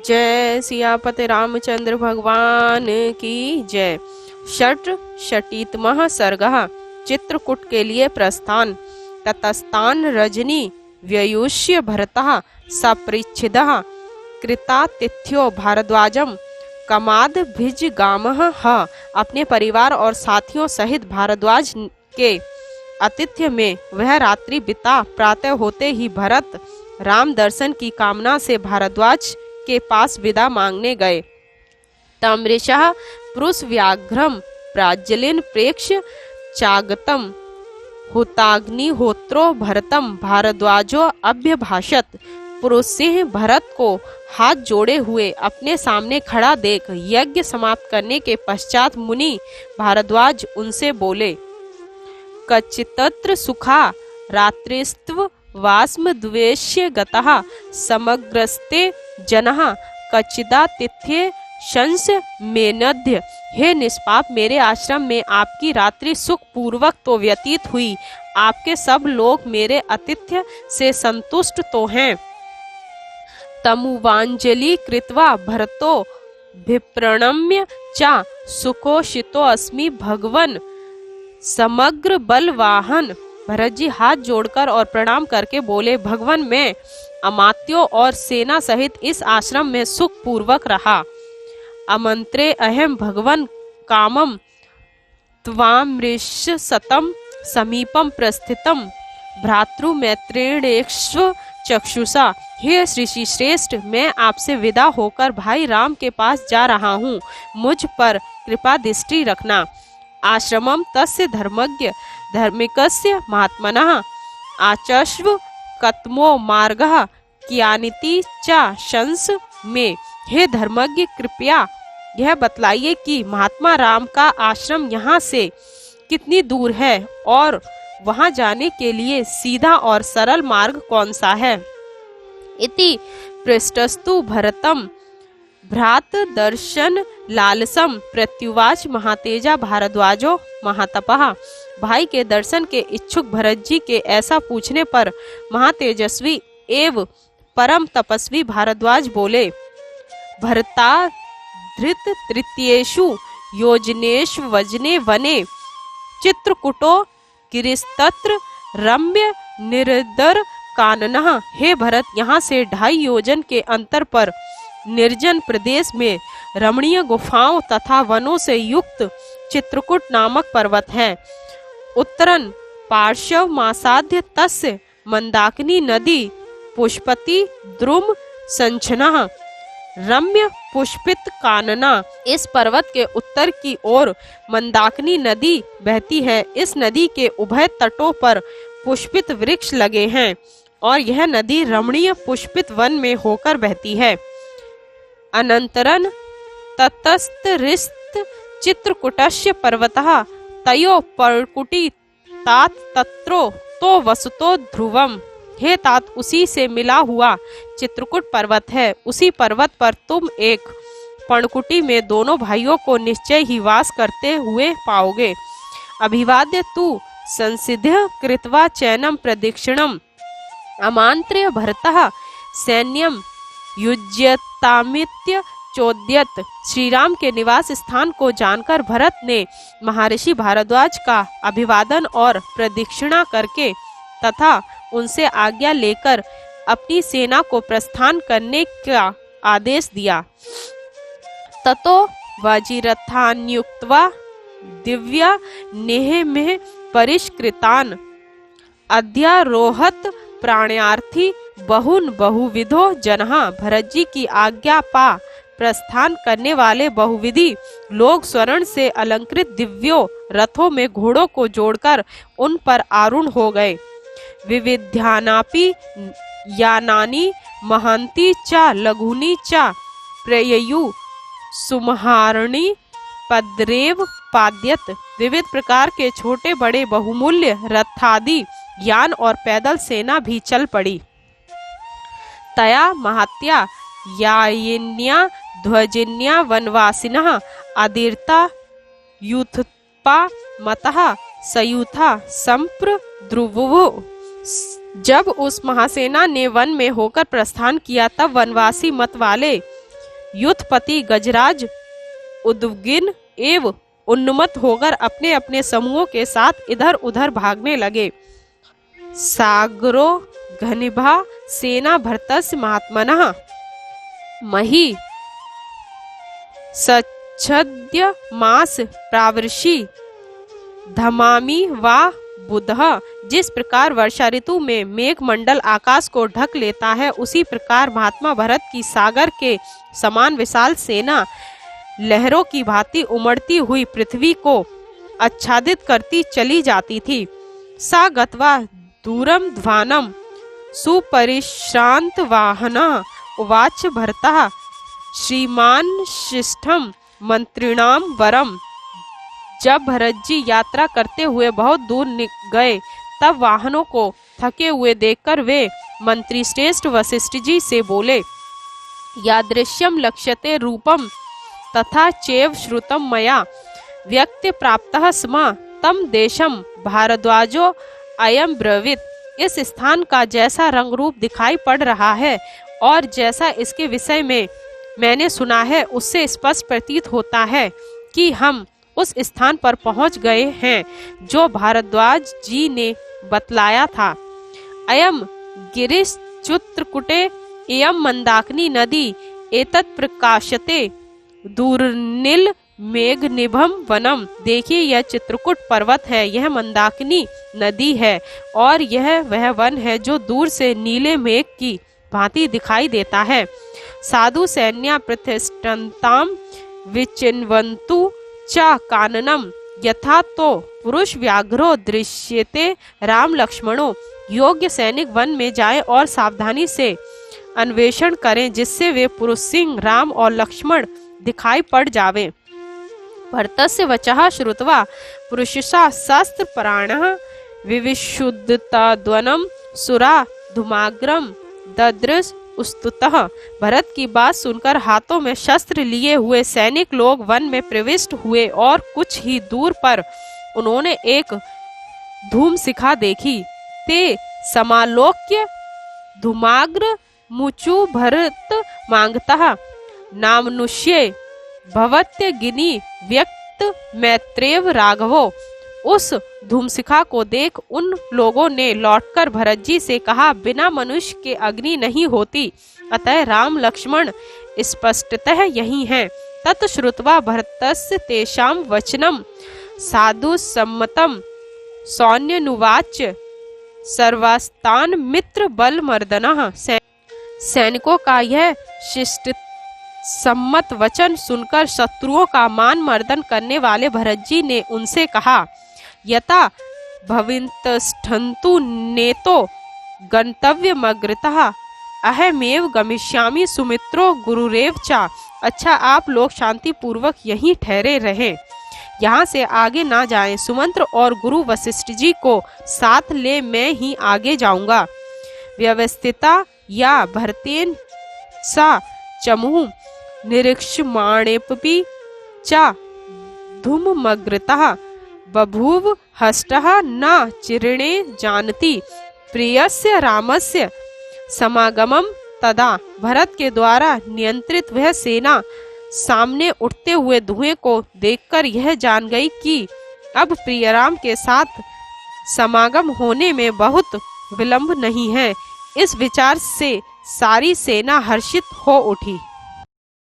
जय सियापति रामचंद्र भगवान की जय। षटीतमः सर्गः। चित्रकूट के लिए प्रस्थान। ततस्तान रजनी व्ययुष्य भरतः सपरिच्छिदः कृतातिथ्यो भारद्वाजम कमाद भिजगामः ह। अपने परिवार और साथियों सहित भारद्वाज के आतिथ्य में वह रात्रि बिता प्रातः होते ही भरत राम दर्शन की कामना से भारद्वाज के पास विदा मांगने गए। तमृषः पुरुष व्याघ्रम प्राज्जलिन प्रेक्ष चागतम हुताग्निहोत्रो भरतम भारद्वाजो अभ्यभाषत। पुरुष सिंह भरत को हाथ जोड़े हुए अपने सामने खड़ा देख यज्ञ समाप्त करने के पश्चात मुनि भारद्वाज उनसे बोले, कच्चितत्र सुखा रात्रिस्त्व वास्म द्वेष्य गतः समग्रस्ते जनः कच्चिदातिथ्ये शंस मेनध्य। हे निष्पाप, मेरे आश्रम में आपकी रात्रि सुख पूर्वक तो व्यतीत हुई, आपके सब लोग मेरे आतिथ्य से संतुष्ट तो हैं। तमुवांजलि कृत्वा भरतो भिप्रणम्य च सुकोषितो अस्मि भगवन समग्र बलवाहन। भरत जी हाथ जोड़कर और प्रणाम करके बोले, भगवान, मैं अमात्यों और सेना सहित इस आश्रम में सुख पूर्वक रहा। अमंत्रे अहम भगवन कामम त्वामृष सतम समीपम प्रस्थितम भ्रातृ मैत्रेणेक्ष्व चक्षुषा। हे ऋषि श्रेष्ठ, मैं आपसे विदा होकर भाई राम के पास जा रहा हूँ, मुझ पर कृपा दृष्टि रखना। आश्रमम तस्य धर्मज्ञ धर्मिकस्य महात्मनः आचश्व कतमो मार्गः कियानिति च शंस में। हे धर्मज्ञ, कृपया यह बतलाइए कि महात्मा राम का आश्रम यहाँ से कितनी दूर है और वहाँ जाने के लिए सीधा और सरल मार्ग कौन सा है। इति पृष्ठस्तु भरतम भ्रात दर्शन लालसम प्रत्युवाच महातेजा भारद्वाजो महातपः। भाई के दर्शन के इच्छुक भरत जी के ऐसा पूछने पर महातेजस्वी एवं परम तपस्वी भारद्वाज बोले, भरता धृत तृतीयेषु योजनेषु वजने वने चित्रकूटो गिरिस्तत्र रम्य निर्दर काननः। हे भरत, यहाँ से 2.5 योजन के अंतर पर निर्जन प्रदेश में रमणीय गुफाओं तथा वनों से युक्त चित्रकूट नामक पर्वत है। उत्तरन पार्श्व मासाध्य तस्य मंदाकिनी नदी पुष्पति द्रुम संचना रम्य पुष्पित कानना। इस पर्वत के उत्तर की ओर मंदाकिनी नदी बहती है। इस नदी के उभय तटों पर पुष्पित वृक्ष लगे हैं और यह नदी रमणीय पुष्पित वन में होकर बहती है। अनंतरन ततस्तरिस्त चित्रकूटस्य पर्वतः तयो पर्कुटी तात तत्रो तो वसुतो ध्रुवम। हे तात, उसी से मिला हुआ चित्रकूट पर्वत है। उसी पर्वत पर तुम एक पर्णकुटी में दोनों भाइयों को निश्चय ही वास करते हुए पाओगे। अभिवाद्य तु संसिद्ध कृत्वा चैनम प्रदक्षिणम अमांत्र्य भरतः सैन्यम युज्यतामित्य चोद्यत। श्री राम के निवास स्थान को जानकर भरत ने महर्षि भारद्वाज का अभिवादन और प्रदक्षिणा करके तथा उनसे आज्ञा लेकर अपनी सेना को प्रस्थान करने का आदेश दिया। ततो वजीरथान्युक्त्वा दिव्या नेह में परिष्कृतान अध्यारोहत प्राण्यार्थी बहुन बहुविधो जनः। भरत जी की आज्ञा पा प्रस्थान करने वाले बहुविधि लोग स्वर्ण से अलंकृत दिव्यों रथों में घोड़ों को जोड़कर उन पर आरूढ़ हो गए। विविध्यानापि यानानि महंती च लघुनी च प्रययु सुमहारणी पद्रेव पाद्यत। विविध प्रकार के छोटे बड़े बहुमूल्य रथादि यान और पैदल सेना भी चल पड़ी। तया महात्या यायिन्या ध्वजिन्या वनवासिनः आदिर्ता यूथपा मतः सयूथा संप्रद्रुवुः। जब उस महासेना ने वन में होकर प्रस्थान किया तब वनवासी मत वाले युद्धपति गजराज उद्विग्न एवं उन्मत्त होकर अपने अपने समूहों के साथ इधर उधर भागने लगे। सागरो घनिभा सेना भरतस्य महात्मनः मही सच्छद्य मास प्रावृषि धमामी वा बुधः। जिस प्रकार वर्षा ऋतु में मेघ मंडल आकाश को ढक लेता है, उसी प्रकार महात्मा भरत की सागर के समान विशाल सेना लहरों की भांति उमड़ती हुई पृथ्वी को आच्छादित करती चली जाती थी। सा गत्वा दूरम ध्वानम सुपरिश्रांत वाहनः उवाच भरतः श्रीमान शिष्टम मंत्रिणाम वरम। जब भरत जी यात्रा करते हुए बहुत दूर गए, तब वाहनों को थके हुए देखकर वे मंत्री श्रेष्ठ वशिष्ठ जी से बोले, यादृश्यम लक्ष्यते रूपम तथा चैव श्रुतम मया व्यक्ति प्राप्तः स्म तम देशम भारद्वाजो अयम ब्रवीत। इस स्थान का जैसा रंग रूप दिखाई पड़ रहा है और जैसा इसके विषय में मैंने सुना है, उससे स्पष्ट प्रतीत होता है कि हम उस स्थान पर पहुंच गए हैं जो भारद्वाज जी ने बतलाया था। अयम गिरिश चित्रकूटे एयम मंदाकिनी नदी एतत् प्रकाशते दूरनील मेघनिभम वनम। देखिए, यह चित्रकूट पर्वत है, यह मंदाकिनी नदी है और यह वह वन है जो दूर से नीले मेघ की भांति दिखाई देता है। साधु सैन्या प्रतिष्ठन्ताम विचिन्वन्तु च काननम यथा तो पुरुष व्याघ्रो दृश्यते राम लक्ष्मणों। योग्य सैनिक वन में जाएं और सावधानी से अन्वेषण करें, जिससे वे पुरुष सिंह राम और लक्ष्मण दिखाई पड़ जावे। भरतस्य वचः श्रुत्वा पुरुषा शस्त्र प्राणः विविशुद्धताद्वनं सुरा धूमाग्रम ददृश उस्तुतः। भरत की बात सुनकर हाथों में शस्त्र लिए हुए सैनिक लोग वन में प्रविष्ट हुए और कुछ ही दूर पर उन्होंने एक धूम शिखा देखी। ते समालोक्य धूमाग्र मुचु भरत मांगतः नामनुष्ये भवत्य गिनी व्यक्त मैत्रेव राघवो। उस धूमशिखा को देख उन लोगों ने लौटकर भरत जी से कहा, बिना मनुष्य के अग्नि नहीं होती, अतः राम लक्ष्मण स्पष्टतः यही हैं। तत्श्रुत्वा भरतस्य तेषां वचनम साधु सम्मतम सौन्यनुवाच सर्वास्तान मित्र बल मर्दनः। सैनिकों का यह शिष्ट सम्मत वचन सुनकर शत्रुओं का मान मर्दन करने वाले भरत जी ने उनसे कहा, यथा भविन्तस्थन्तु नेतो गंतव्यमग्रतः अहमेव गमिष्यामि सुमित्रो गुरुरेव च। अच्छा, आप लोग शांति पूर्वक यहीं ठहरे रहें, यहाँ से आगे ना जाएं। सुमंत्र और गुरु वशिष्ठ जी को साथ ले मैं ही आगे जाऊंगा। व्यवस्थिता या भरतेन सा चमुः निरीक्षमाणेपि च धूममग्रतः बभूव हष्टः न चिरणे जानति प्रियस्य रामस्य समागमम। तदा भरत के द्वारा नियंत्रित वह सेना सामने उठते हुए धुएं को देखकर यह जान गई कि अब प्रिय राम के साथ समागम होने में बहुत विलंब नहीं है। इस विचार से सारी सेना हर्षित हो उठी।